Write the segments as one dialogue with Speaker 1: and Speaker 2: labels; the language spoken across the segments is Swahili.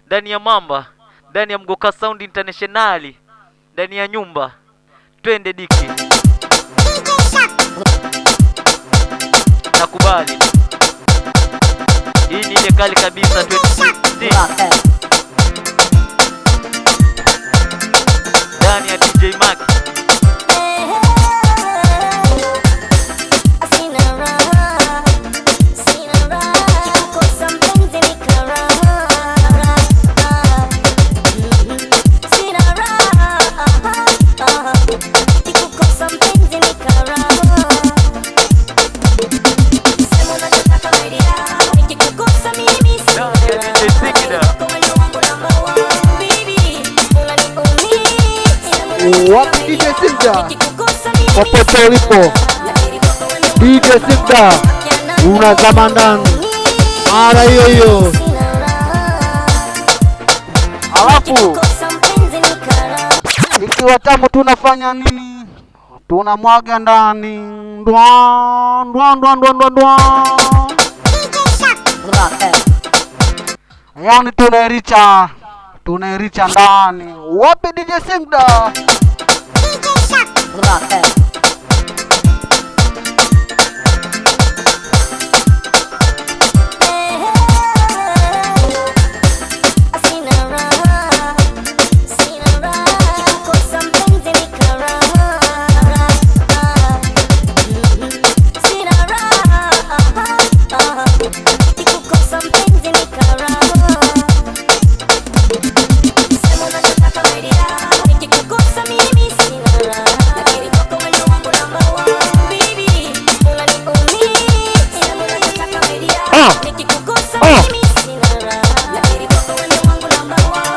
Speaker 1: Ndani ya Mamba, ndani ya Mgoka Sound International, ndani ya nyumba. Twende Diki. Nakubali. Hii ni ile kali kabisa 2016. Ndani ya DJ Mac.
Speaker 2: Wapi DJ Simda? Popote ulipo DJ Simda, unazama ndani mara hiyo hiyo. Alafu ikiwa tamu tunafanya nini? Tunamwaga ndani ndwa ndwa ndwa ndwa ndwa. Yani tunairicha ndani. Wapi DJ Simda?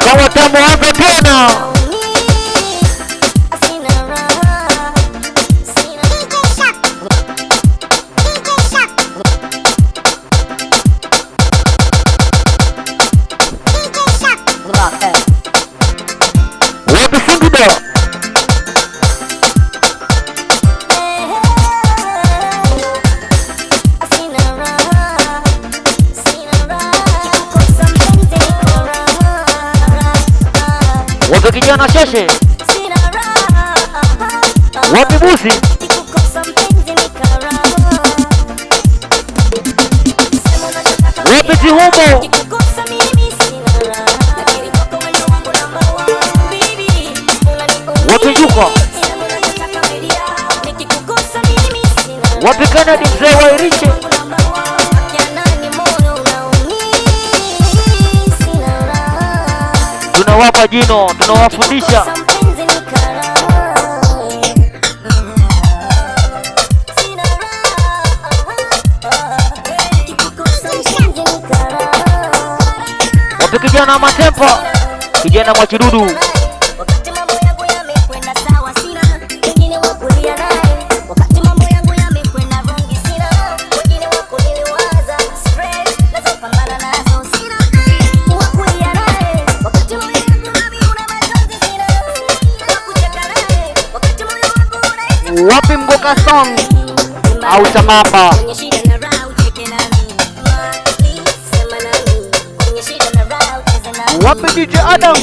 Speaker 2: Kama tamu wangu tena. Wapi Singida? Wapi kijana sheshe? Wapi busi? Wapi Tihumbo? Wapi Juka? Wapi Kennedy mzee wa Iriche? Tunawapa jino, tunawafundisha. Wapi kijana Matempa? Kijana Mwachidudu. Wapi Mgoka Sound au Tamamba? Wapi DJ Adam?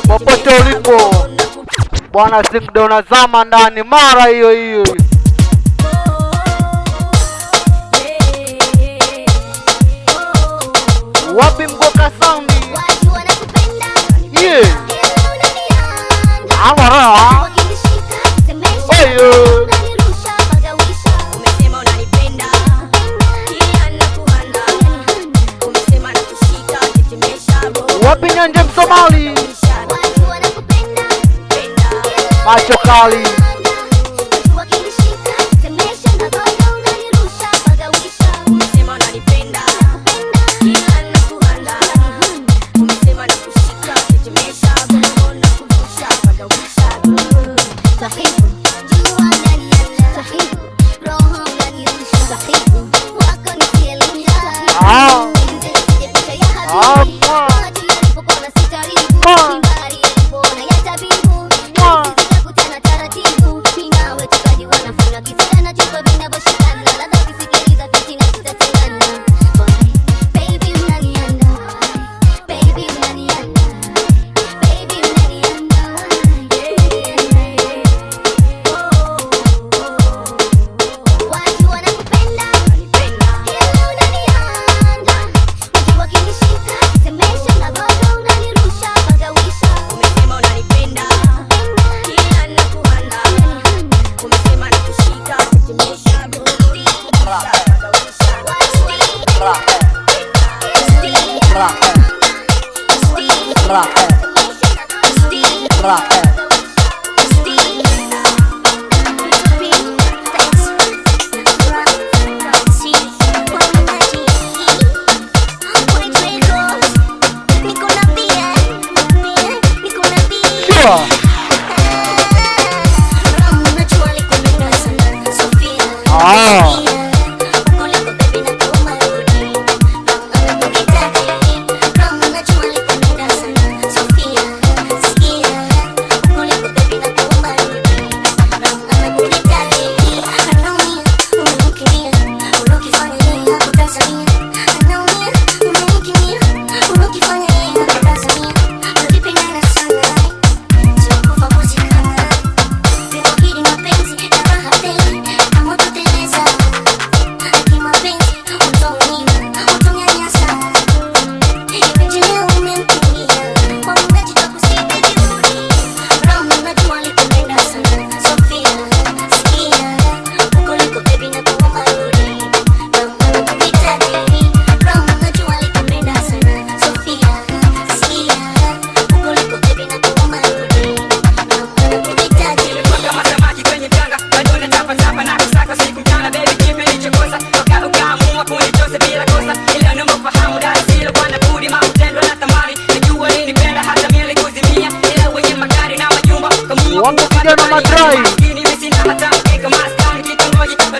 Speaker 2: Popote ulipo Bwana Simda, unazama ndani mara hiyo hiyo. Wapi Mgoka Sound? Yeah. Amara. Oyo. Wapi Nyanja Msomali? Macho kali.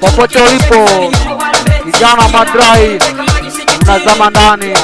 Speaker 2: Popote ulipo kijana Madrai, unazama ndani.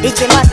Speaker 2: DJ Mark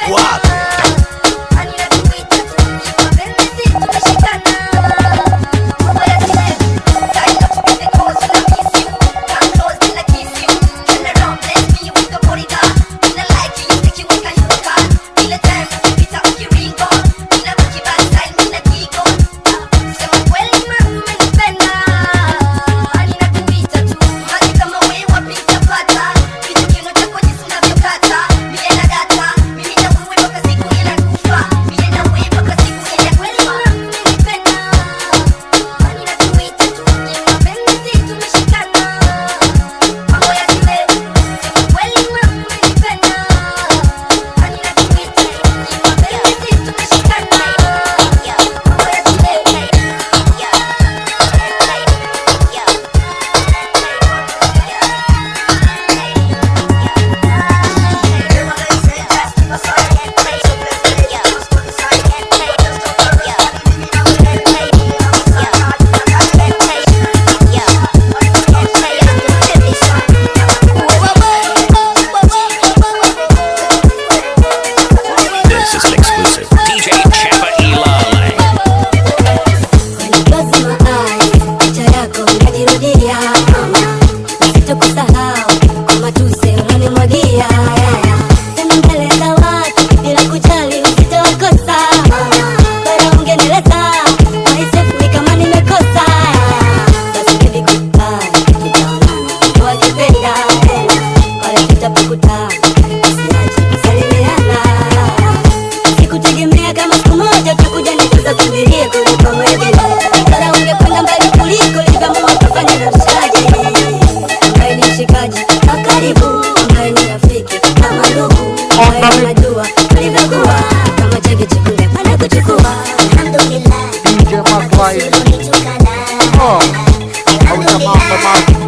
Speaker 2: Kiswahili. Au jamaa maji.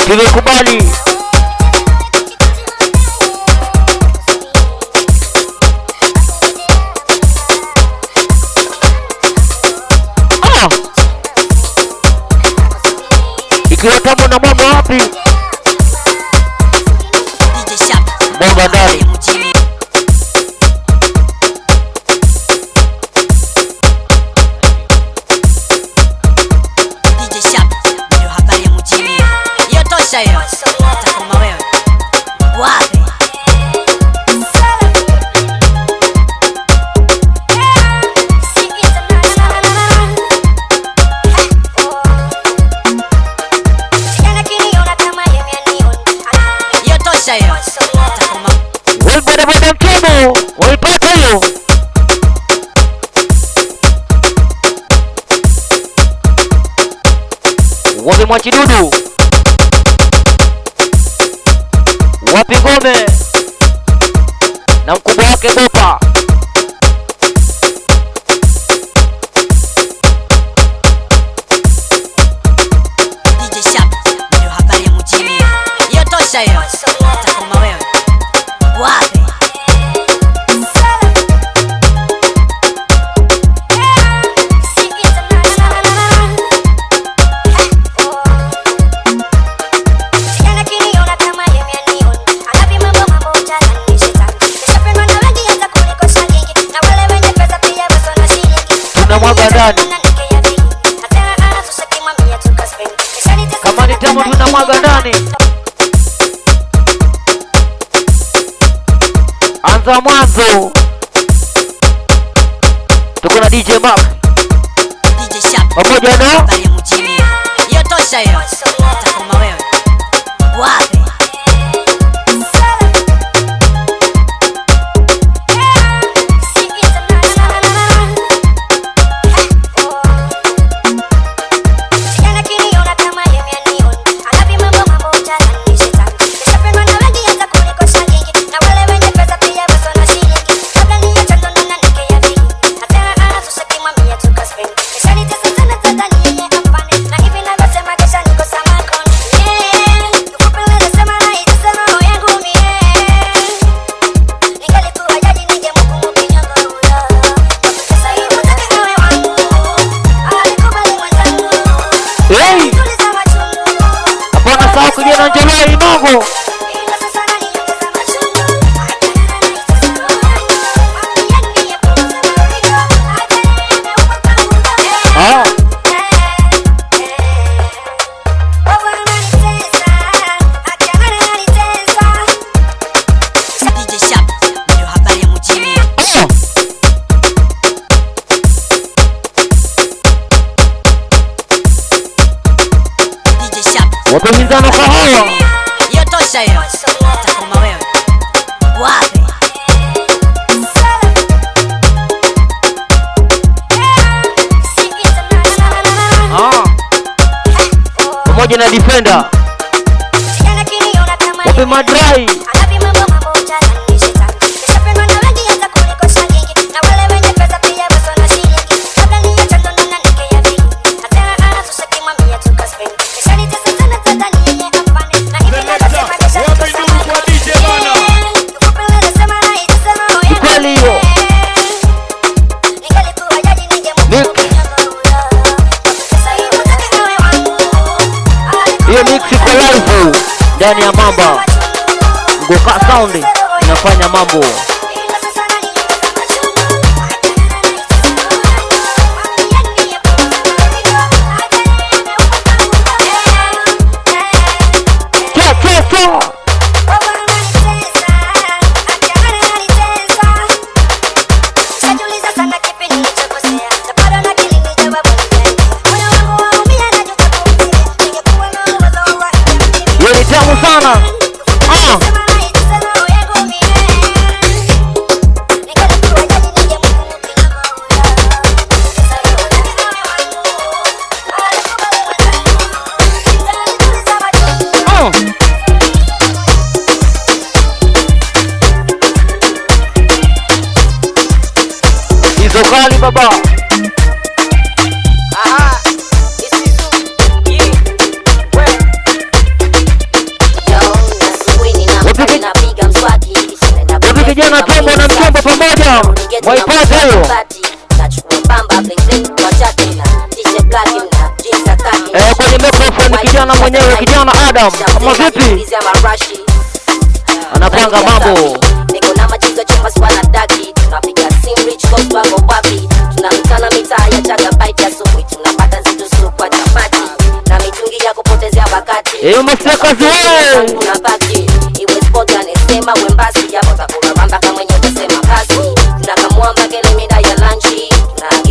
Speaker 1: Tumekubali. Ikiwa tamu na mama wapi? Bonga ndani. Wapi Mwachidudu? Wapi Ngome na mkubwa wake Bopa? tunamwaga ndani. Kama ni tamu tunamwaga ndani. Anza mwanzo. Tuko na DJ Mark,
Speaker 3: DJ Sharp
Speaker 1: pamoja na
Speaker 3: habari mjini. Hiyo tosha hiyo. Utakoma wewe. Wapi?
Speaker 1: kijana Njolai Nogo. Wapinzani kwa hawa.
Speaker 3: Hiyo tosha hiyo. Utakoma wewe. Wapi?
Speaker 1: Pamoja na defender. Wape madrai. Hiyo mix iko live ndani ya Mamba. Ngoka Sound inafanya mambo. Yoni tamu sana. Hizo kali baba. Kijana Tombo na Mtombo pamoja waipate hiyo. Kwenye microphone kijana mwenyewe, kijana Adam. Kama vipi? Anapanga mambo.
Speaker 4: Niko na majizo chumba swana daki. Tunapiga sim rich coast bango papi. Tunamtana mitaa ya chaga bite ya supu. Tunapata zitu supu kwa chapati. Na mitungi ya kupotezea wakati.
Speaker 1: Umeseka wewe.
Speaker 4: Tunabaki. Iwe sport anesema wembasi. Yapo takura bamba kama mwenye utasema kasi. Tunakamwamba kele mida ya lunchi.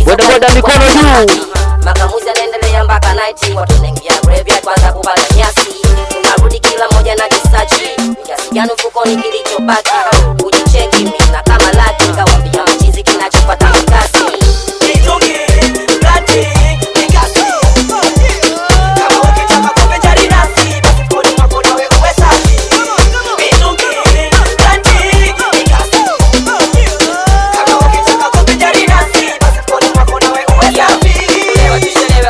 Speaker 1: Boda mikono juu.
Speaker 4: Makamuzi anaendelea mpaka night. Watu naingia graveyard kwanza kupata nyasi. Tunarudi kila moja na kisachi. Kiasi gani mfukoni kilichobaki. Ujicheki mimi na kama laki. Kawambia machizi kinachopata makasi.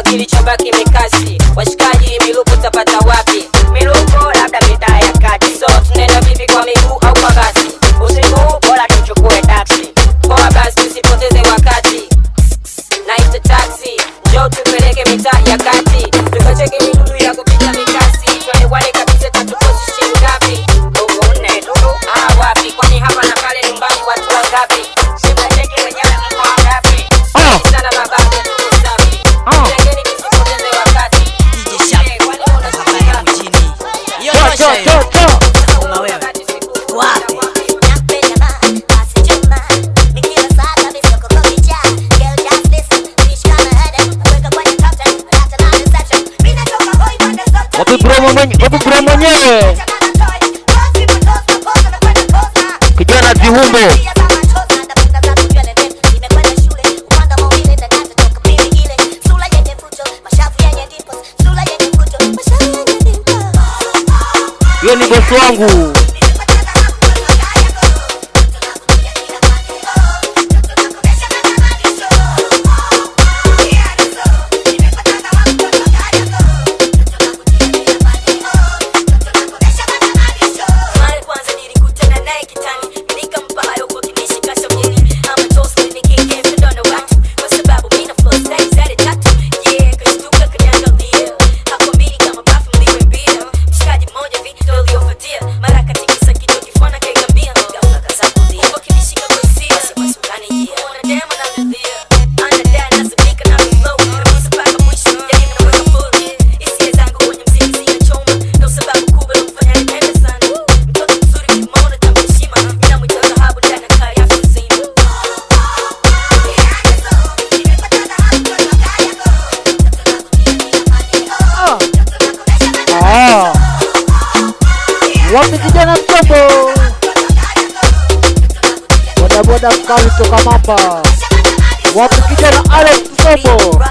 Speaker 3: Kilichobaki mikasi. Washikaji miluko tapata wapi? Miluko labda mitaa ya kati. So tunaenda vipi kwa miguu au kwa basi? Usiku bora tuchukue taxi. Kwa basi tusipoteze wakati. Naita taxi. Njoo tupeleke mitaa ya kati. Tukacheke midudu ya kupiga mikasi. Twende wale kabisa tatukosi shilingi ngapi? Ndugu nne ndugu. Wapi? Kwani hapa na pale nyumbani watu wangapi? Sibadilike wenyewe mko wangapi? Sana mababu.
Speaker 1: bro mwenyewe kijana Zihumbo. Yo ni boss wangu. Wapi kijana mtombo? Boda mkali toka Mamba. Wapi kijana Alex Mtombo?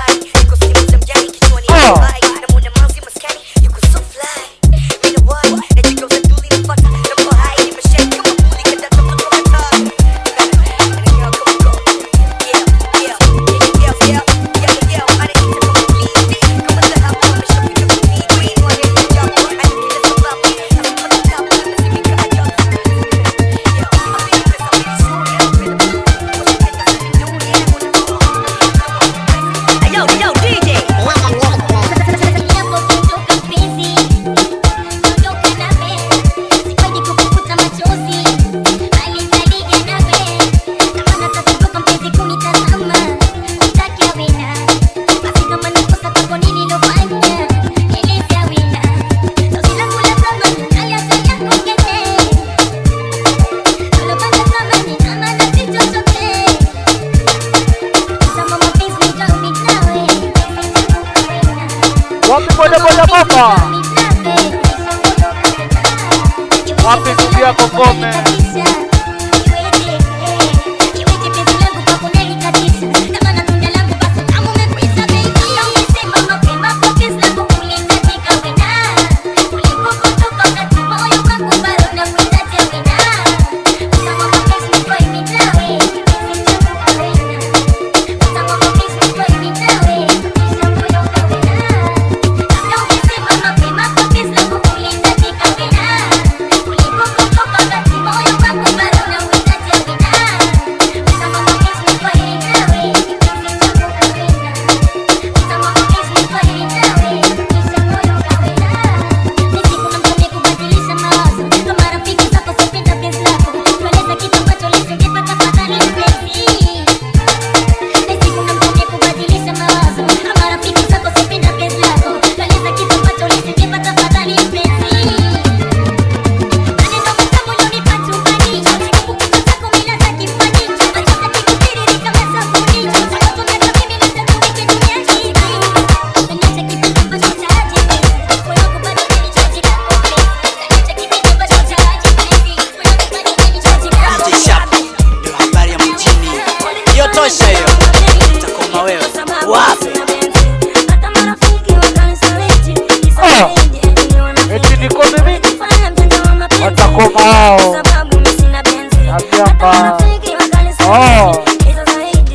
Speaker 1: Wapi boda Mamba? Wapi ndugu yako Ngome?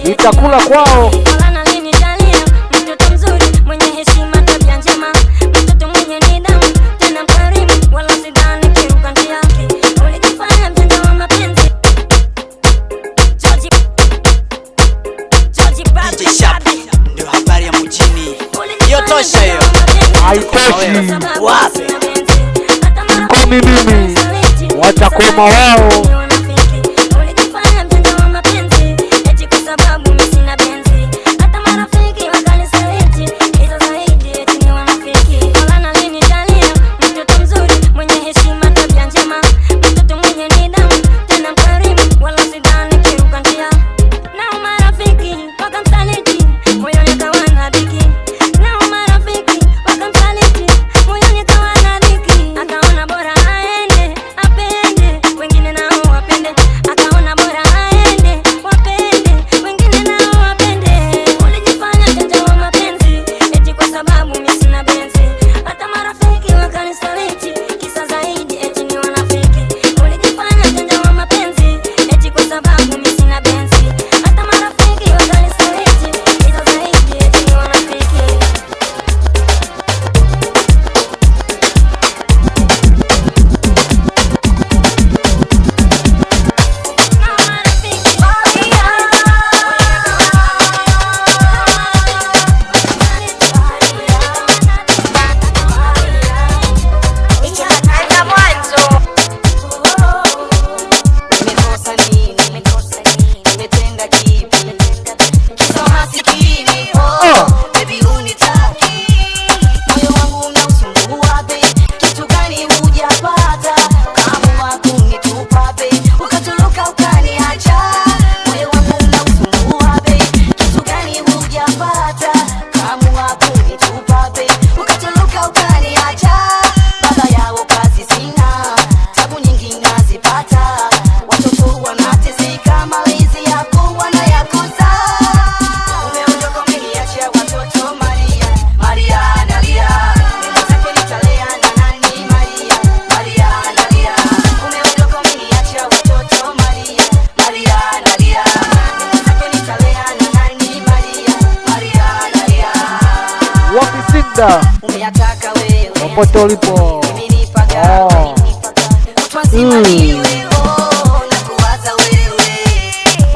Speaker 1: Itakula kwao.
Speaker 5: Ndio habari ya mjini. Hiyo tosha hiyo.
Speaker 1: Haitoshi.
Speaker 5: Wapi?
Speaker 1: Komi mimi. Watakoma wao.
Speaker 6: Moyoni kawa na biki. Na marafiki wakamsaliti. Moyoni kawa
Speaker 2: Da.
Speaker 3: Umeyataka wewe
Speaker 2: Popote ulipo.
Speaker 3: mimi nipaga
Speaker 2: Oh.
Speaker 3: Kutwa nzima ni wewe na kuwaza wewe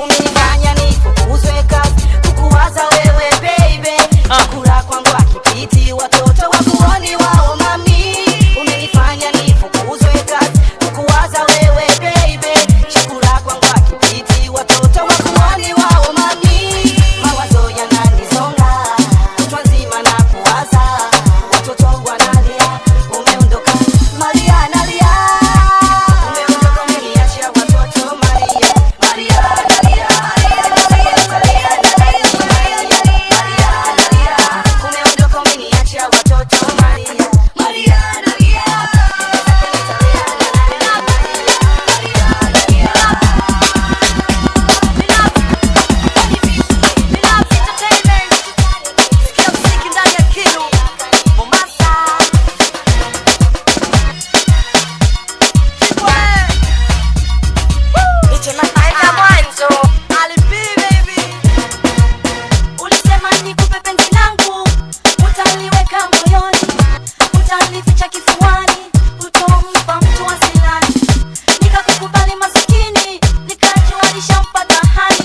Speaker 3: umenifanya nifukuzwe kazi kukuwaza wewe baby chakula kwangu akipiti watoto wakuoni wao mami umenifanya nifukuzwe kazi kukuwaza wewe baby chakula kwangu akipiti watoto wakuoni wao mami mawazo yananizonga kutwa nzima na kuwaza watoto wanalia umeondoka Maria nalia umeondoka umeniachia watoto Maria Maria nalia umeondoka umeniachia watoto Maria Maria nalia Ulisema nikupe penzi langu, utaliweka moyoni, utalificha kifuani, utompa mtu asilani. Nikakukubali masikini, nikajua nishampata hali,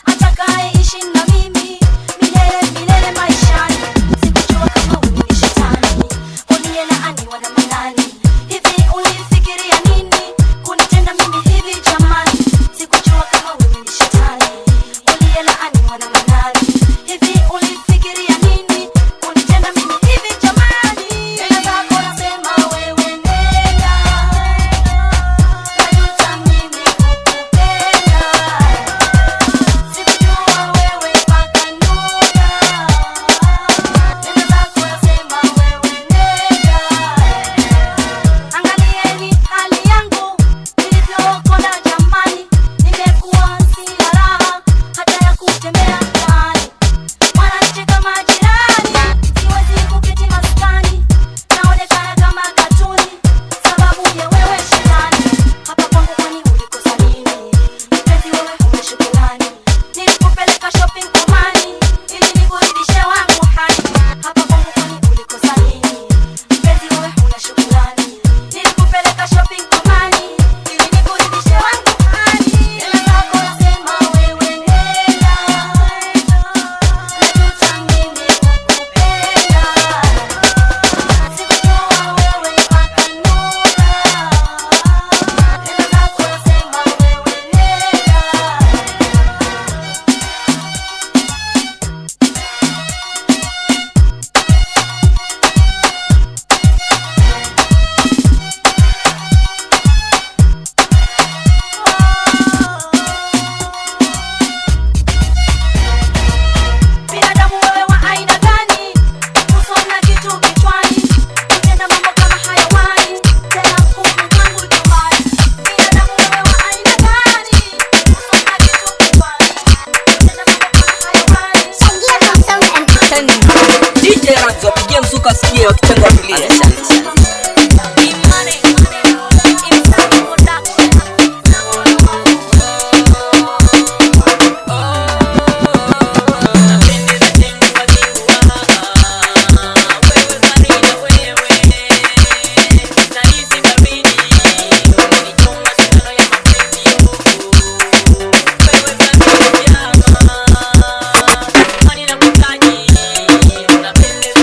Speaker 3: atakayeishi na mimi milele milele maishani. Sikujua kama wewe ni shetani, uliyelaaniwa na manani. Hivi ulifikiria nini kunitenda mimi hivi jamani? Sikujua kama wewe ni shetani, uliyelaaniwa na manani. Hivi ulifikiria nini kunitenda mimi hivi jamani? Nenda zako nasema wewe nenda, najuta mimi kukupenda. Sikujua wewe mpaka nuna. Nenda zako nasema wewe nenda. Angalieni hali yangu nilivyokonda jamani, nimekuwa sina raha hata ya kutembea mtaani. Wananicheka majirani, siwezi kuketi maskani, naonekana kama katuni sababu ya wewe shetani. Hapa kwangu kwani ulikosa nini? Mpenzi wewe huna shukrani, nilikupeleka shopping Omani ili nikurudishe wangu hani. Hapa kwangu kwani ulikosa nini? Mpenzi wewe huna shukrani, nilikupeleka shopping Omani ili nikurudishe wangu hani. Nenda zako nasema wewe nenda, najuta mimi kukupenda. Sikujua wewe mpaka nuna. Nenda zako nasema wewe Binadamu wewe wa aina gani? Usona kitu kichwani, utenda mambo kama hayawani, tena huku kwangu nyumbani. Binadamu wewe wa aina gani? Usona kitu kichwani, utenda mambo kama hayawani.
Speaker 5: DJ Ranzo wapigie mzuka sikie wakitenga watulie.
Speaker 3: Unapendeza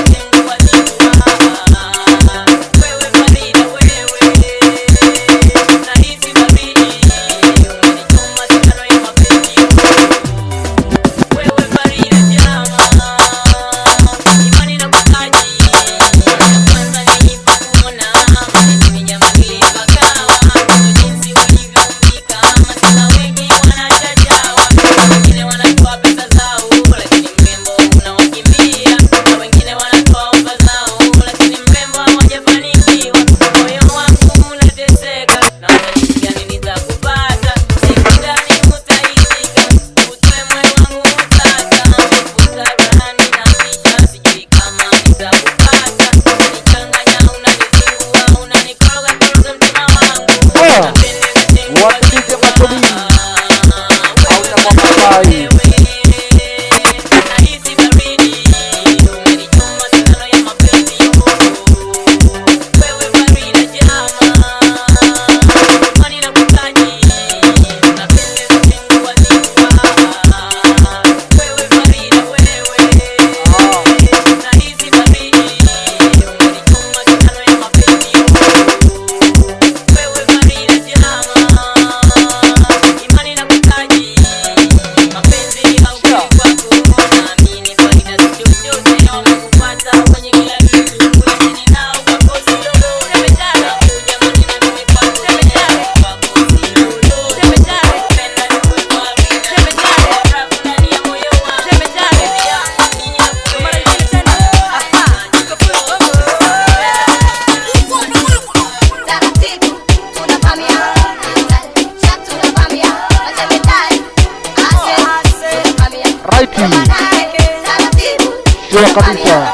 Speaker 2: Sio kabisa.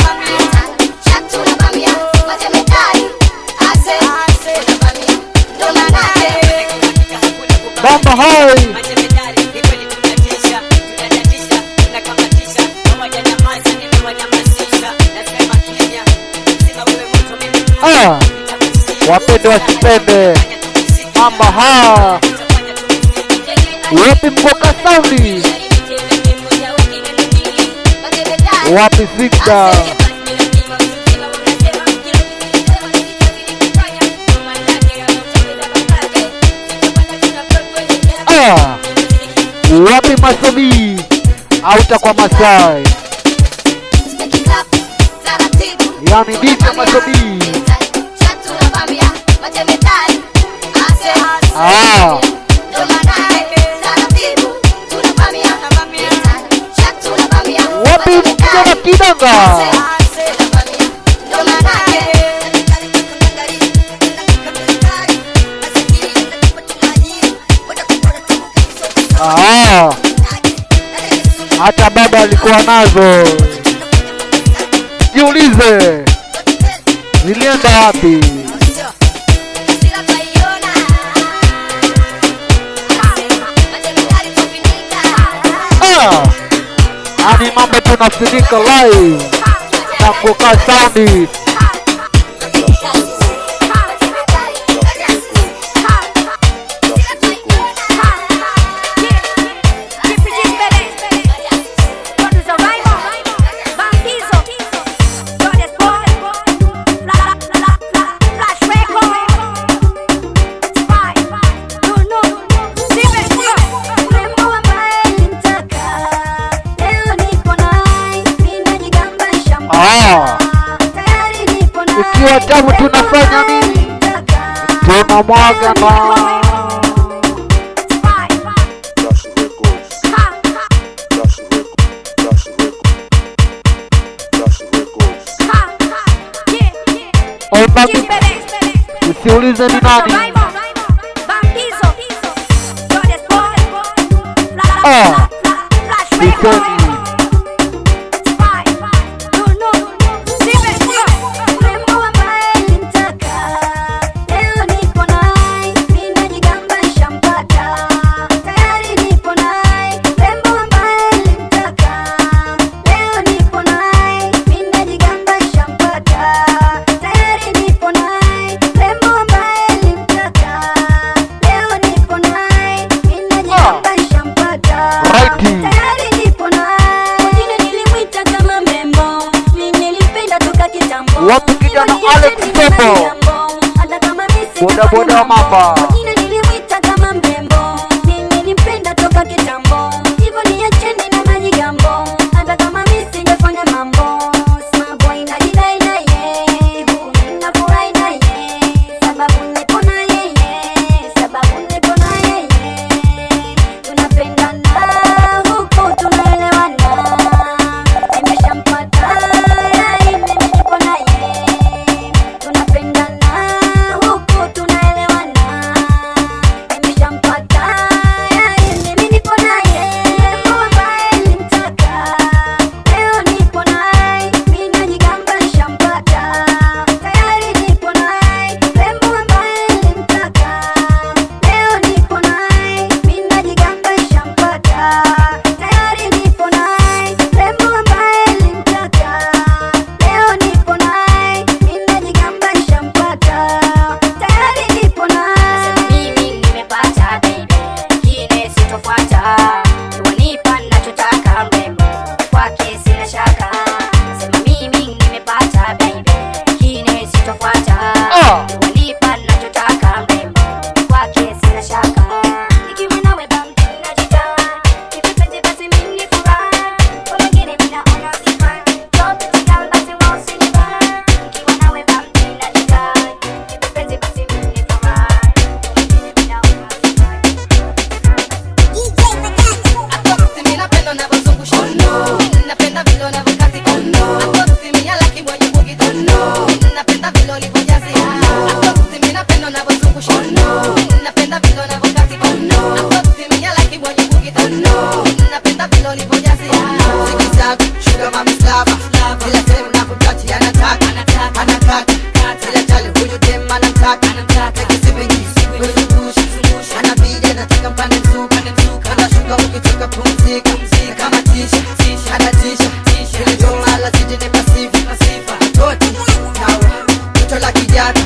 Speaker 2: Bamba hai. Wapende wasipende. Bamba ha. Wapi Mgoka Sound? Wapi Victor? Wapi Masobi? Auta kwa Masai. Yani DJ Masobi. Wapi Mjana Kidanga? Hata baba alikuwa nazo. Jiulize zilienda wapi? Ani mambo tunafunika live na Mgoka Sound. Ikiwa tamu tunafanya nini? Tunamwaga na usiulize ni nani. Niseni wapi kijana Alex Tembo, boda boda wa mamba.
Speaker 6: Sugar mami slava Nilizoma la zidi ni pasifa Toti Nawe Mto la kijaka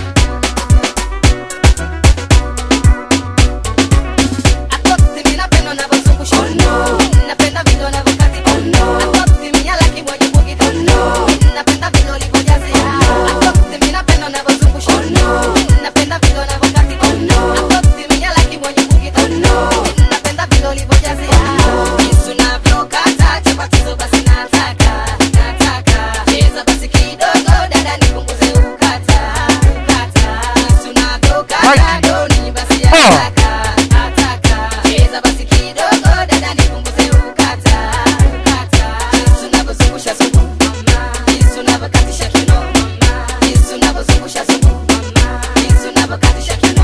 Speaker 6: Atoti minapendo na bazungusha Oh no Napenda vilo na vukati Oh no Atoti minyalaki mwenye bugita Oh no Napenda vilo lipojazi Atoti minapendo na bazungusha Oh no Napenda vilo na vukati Oh no Atoti minyalaki mwenye bugita Oh no Napenda vilo lipojazi Kisu na vyokata Chapatizo basi nataka Cheza basi kidogo dada nipunguze ukata Kisu na vyokata Doni basi nataka Cheza basi kidogo dada nipunguze ukata Kisu na vyozungusha sugu Kisu na vyakatisha kino Kisu na vyozungusha sugu Kisu na vyakatisha kino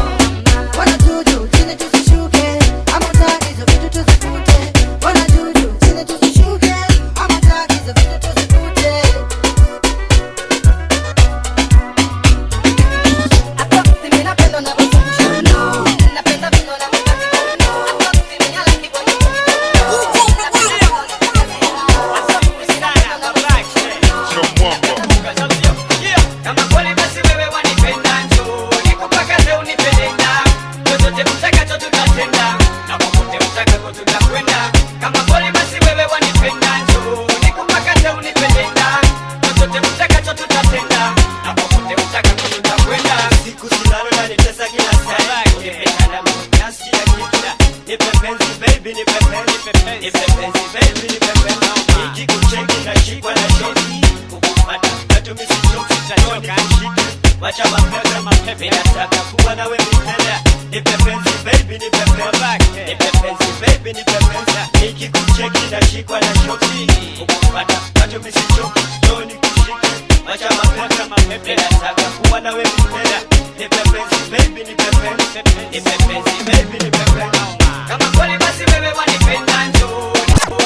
Speaker 6: Wana juju chini tusishuke Ama tagizo vitu tuzifute Wana juju chini tusishuke Ama tagizo vitu tuzifute Atoti minapendo na bazungusha No Napenda vino na mkati Atoti minyalaki mwenye
Speaker 7: Kama kweli basi wewe wanipenda njoo nikupakaze unipeleka chochote utakacho tutatenda na popote utakako tutakwenda kama kweli basi wewe wanipenda njoo nikupakaze unipeleka chochote utakacho tutatenda na popote utakako tutakwenda siku silalo na nitesa kila saa ukipenda na mnyasi ya kila nipe penzi baby nipe penzi baby nipe penzi nikikucheki na shikwa na shoti kukupata natumisi choki chachoka shiki wacha mapepe nataka kuwa nawe milele nipe penzi baby nipe penzi baby nipe penzi nikikucheki na shikwa na shoti kukupata natumisi choki joni kushiki wacha mapepe nataka kuwa nawe milele nipe penzi baby nipe penzi baby nipe penzi kama kweli basi wewe wanipenda njoo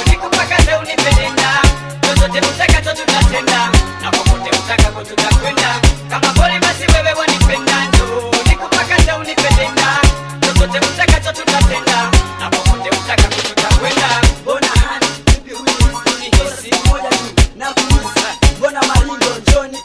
Speaker 7: nikupakaze unipeleka chochote utakacho tutatenda na popote utakako tutakwenda kama kweli basi wewe wanipenda njoo nikupakaze unipeleka chochote utakacho tutatenda na popote utakako tutakwenda
Speaker 5: Mbona hani vipi unihisi moja tu na kuuza mbona maringo njoni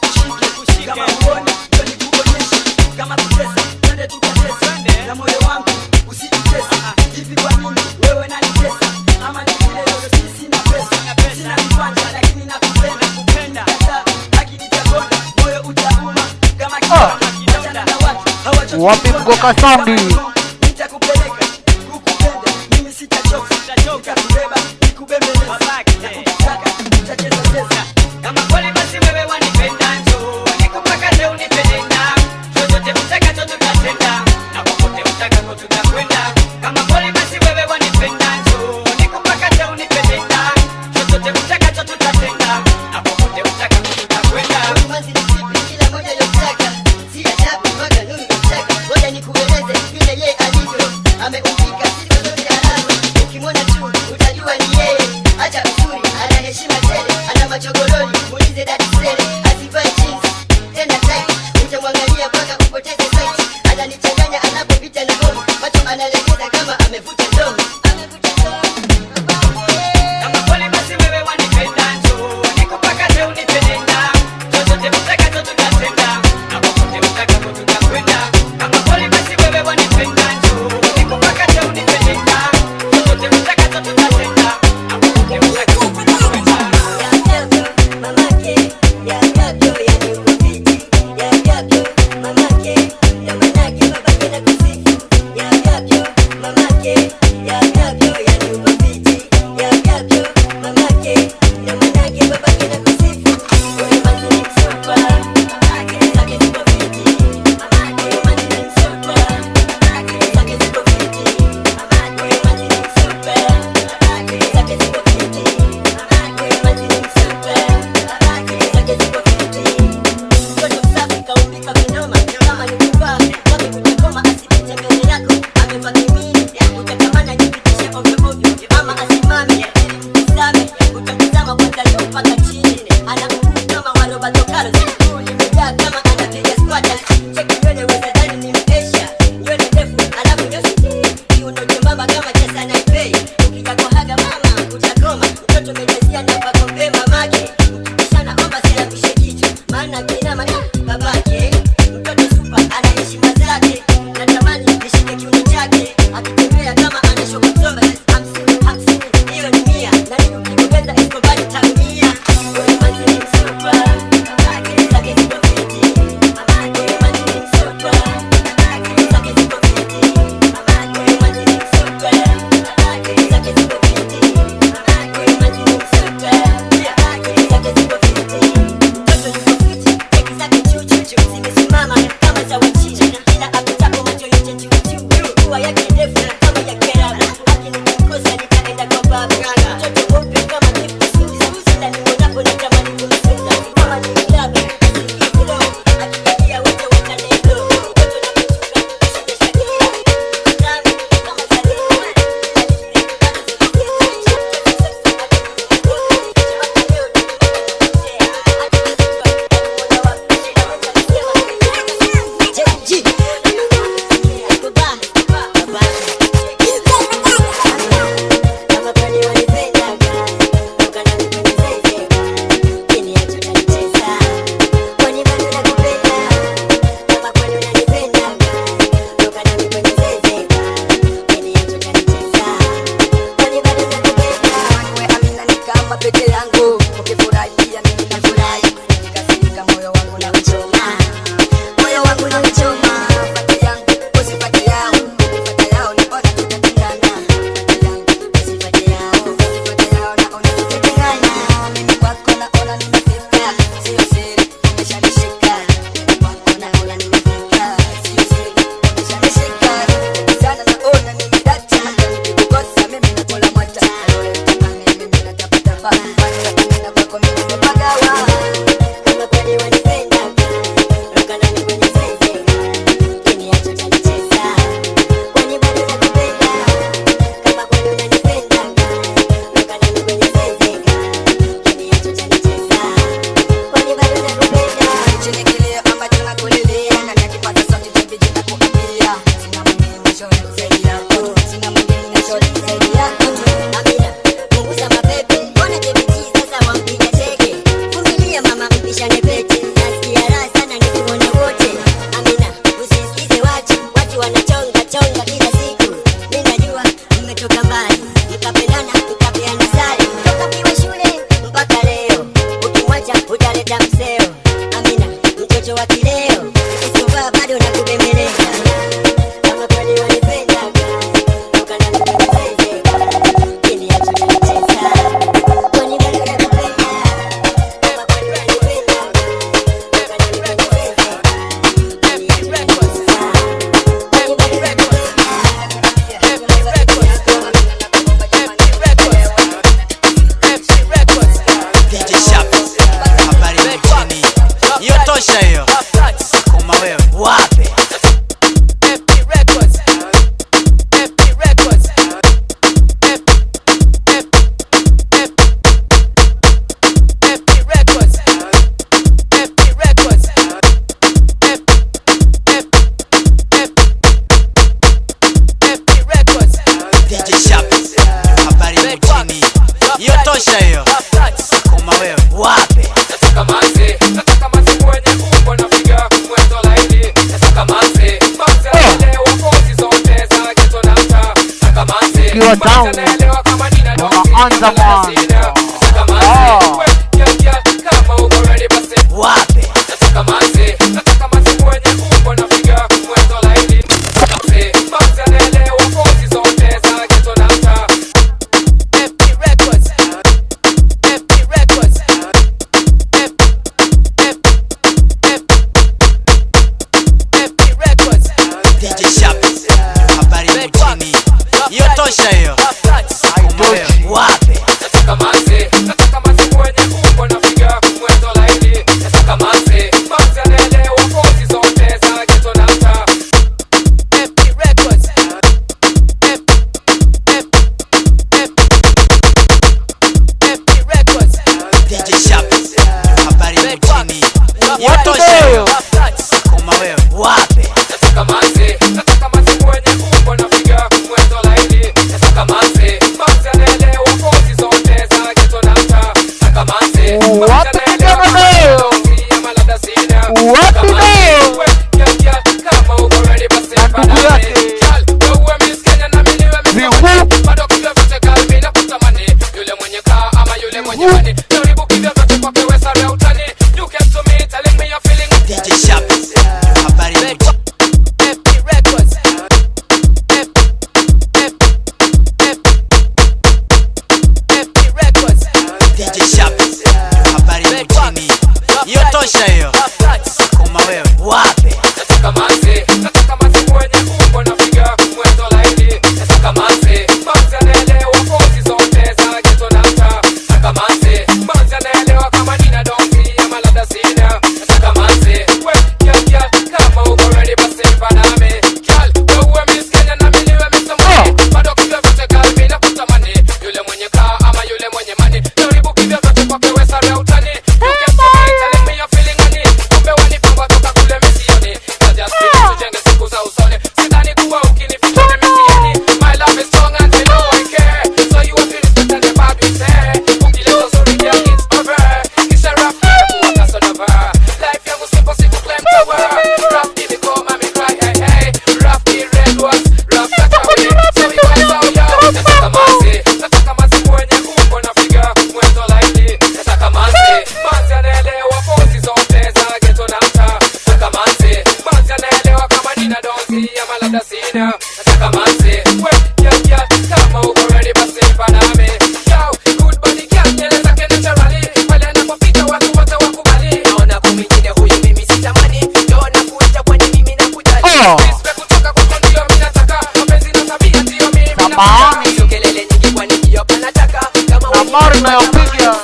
Speaker 5: kushike kama uone njoni kuonyeshe kama kutesa twende tukatesa na moyo wangu usitutesa hivi kwa nini wewe nanitesa ama ni vile leo sisi na pesa sina mkwanja lakini nakupenda hata akinitagonda moyo utauma kama kidonda na watu hawachoki
Speaker 2: Wapi Mgoka Soundi?
Speaker 5: nitakupeleka kukupenda mimi sitachoka nitakubeba nikubembeleza nakutaka tutacheza cheza
Speaker 7: kama kweli basi wewe wanipenda njoo nikupakaze unipeleka chochote utakacho tutatenda na popote utakako tutakwenda kama kweli basi wewe wanipenda njoo nikupakaze unipeleka chochote utakacho tutatenda na popote utakako tutakwenda
Speaker 6: Manzi ni sipi kila moja yotaka Siya chapi mpaka nuru yotaka Ngoja nikueleze vile ye alivyo Ameumbika sifa zote alazo Ukimwona tu utajua ni yeye Acha uzuri, ana heshima tele Ana machogololi, muulize dadi sele Asivai jeans, tena tight Utamwangalia mpaka upoteze sight Ananichanganya anapopita na homu Macho analegeza kama amevuta ndomo
Speaker 7: kama kweli basi wewe wanipenda njoo nikupakaze unipeleka chochote utakacho tutatenda na popote utakako tutakwenda kama kweli basi wewe wanipenda njoo nikupakaze unipeleka chochote utakacho tutatenda na popote utakako tutakwenda
Speaker 6: Ukija kwa haga mama utakoma, mtoto umejazia na pako mpema maki
Speaker 4: ukibishana omba silapishe kichwa, maana kina mana babake mtoto super ana heshima zake, natamani nishike kiuno chake akitembea kama anashoka kusoma. Hamsini hiyo ni 100 na nikikupenda isikobali tamia. Wewe manzi ni super, akili zake ziko fiti. Wewe manzi ni super, akili zake ziko fiti. Wewe manzi ni super, akili zake ziko fiti. Wewe manzi ni super, akili zake ziko fiti. Mtoto yuko fiti, keki zake chuchu zimesimama kama za wachina, ila apitapo macho yote juu. Pua yake ndefu kama ya kerabu, akinikosa nitaenda kwa babu. Mtoto mweupe kama gift suza, sasa nimonapo natamani kumsuza. Kama ni mlabi, ikilo, akipatia wote watanendo. Mtoto na kuchuka, kushendesha kila Kutami, kama zalima peke yangu ukifurahia mimi nafurahi, nikasirika moyo wangu na uchoma, moyo wangu na uchoma. Fati yangu usifate yao, fati yao naona tutatengana. Fati yangu usifate yao, fati yao naona tutatengana. Mimi kwako naona nimefika, sio siri umeshanishika. Mimi kwako naona nimefika, sio siri umeshanishika. Sana naona nimedata, nikikukosa mimi nakula mwata.
Speaker 2: Ukiwa down unaanza mwanzo.
Speaker 7: Wape
Speaker 5: Tosha hiyo. Sukuma wewe. Wape.
Speaker 7: Nataka manzi mwenye umbo na figa mwendo laini. Nataka manzi anaelewa kozi zote za ghetto na mtaa. Nataka manzi anaelewa kama nina donki ama labda sina. Nataka manzi yeah, kama uko ready basi mpaname. Girl, wewe Miss Kenya na mimi niwe Mr. Money. Bado kivyo vyote girl mimi nakutamani. Yule mwenye kaa ama yule mwenye money. Jaribu kivyo vyote kwa kewe sare ya utani. You can survive, telling me you're feeling honey. Kumbe wanipamba toka kule misioni. Just feel tujenge siku za usoni. Sidhani kuwa ukinificha mimi sioni. My love is strong and you know I care. So you are feeling better than bad we say. Ukileta uzuri girl it's over. Kisha rap kuwa kasonova. Life yangu simple siku claim power. Rap give it go mami cry hey hey. Rap the red ones. Rap that away. So we went out yo. Nataka manzi mwenye umbo na figa mwendo laini. Nataka manzi anaelewa kozi zote za ghetto na mtaa. Nataka manzi anaelewa kama nina donzi ama labda sina. Nataka manzi yeah, kama uko ready basi mpaname. Yo, good body girl nyele zake naturally. Pale anapopita watu wote wakubali. Naona kumingine huyu mimi sitamani. Naona kuita kwani mimi nakujali. Respect kutoka kwako ndio mimi nataka. Mapenzi na tabia ndio mimi
Speaker 2: Samahani.
Speaker 7: nataka. Kelele nyingi kwani ndio panataka. Kama
Speaker 2: Nambari nayopiga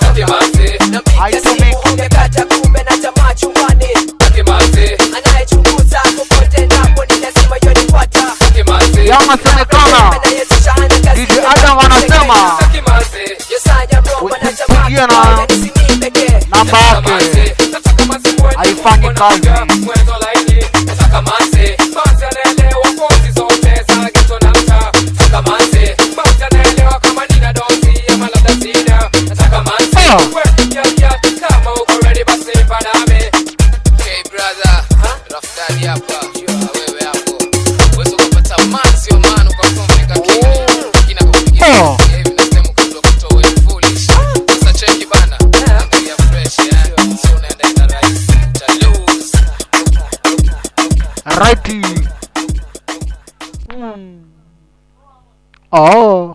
Speaker 2: haitumiki.
Speaker 7: umekata kumbe na tamaa chumbani. Anayechunguza popote napo ni lazima yonifuata.
Speaker 2: Yamesemekana DJ Adam anasema usimpigie na namba yake haifanyi kazi. Righty. Oh.